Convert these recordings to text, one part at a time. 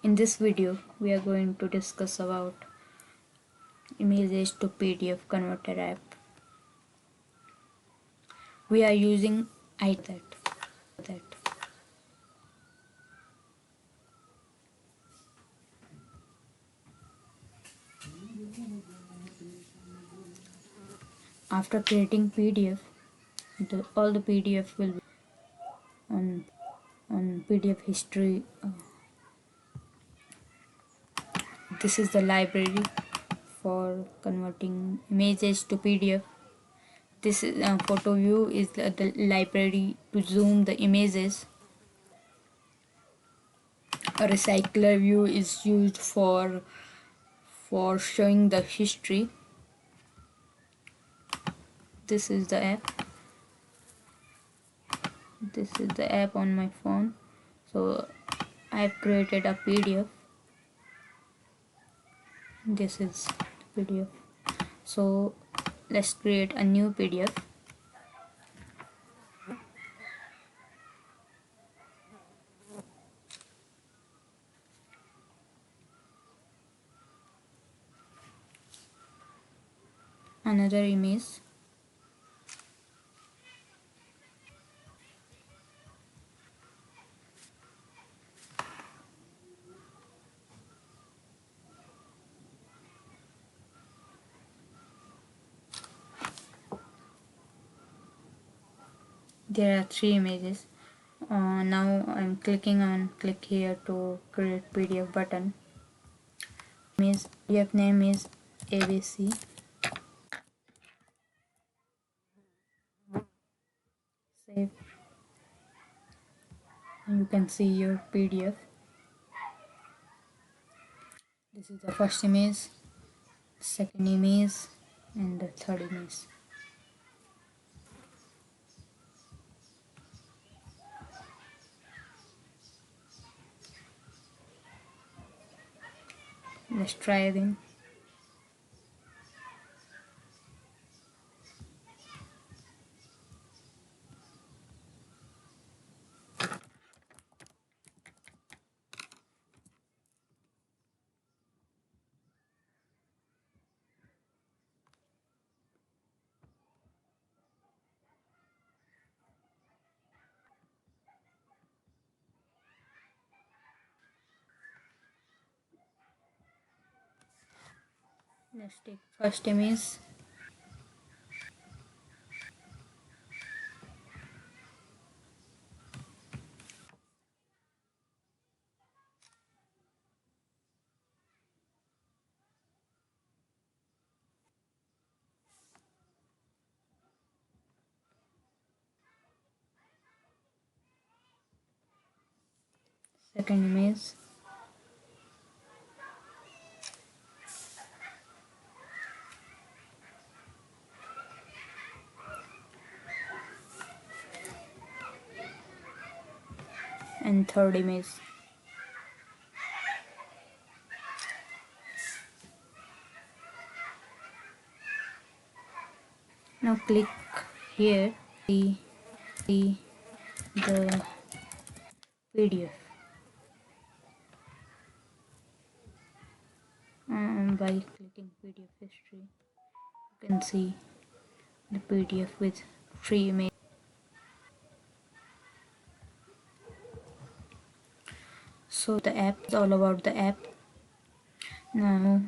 In this video, we are going to discuss about images to PDF converter app. We are using iText. After creating PDF, all the PDF will be on PDF history. This is the library for converting images to PDF. This is photo view is the library to zoom the images. A recycler view is used for showing the history. This is the app. This is the app on my phone. So I've created a PDF. This is PDF. So let's create a new PDF. Another image. There are 3 images. Now I'm clicking on click here to create PDF button. PDF name is ABC. Save. You can see your PDF. This is the first image, second image, and the third image. Let's try again. Let's take first image. Second image. And third image. Now click here, see the PDF. By clicking PDF history, you can see the PDF with 3 images. So the app is all about the app. Now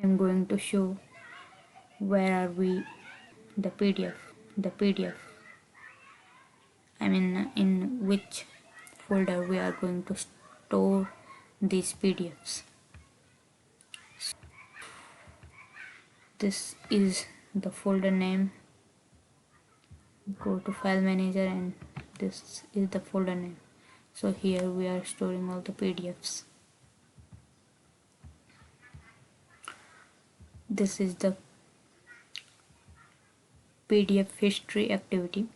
I'm going to show where are we the PDF. I mean in which folder we are going to store these PDFs. This is the folder name. Go to file manager and this is the folder name. So here we are storing all the PDFs. This is the PDF history activity.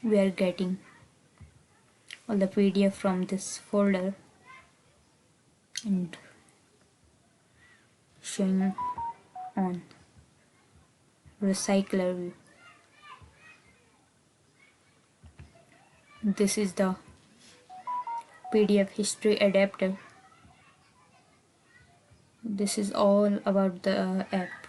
We are getting all the PDF from this folder and showing on recycler view. This is the PDF history adapter. This is all about the app.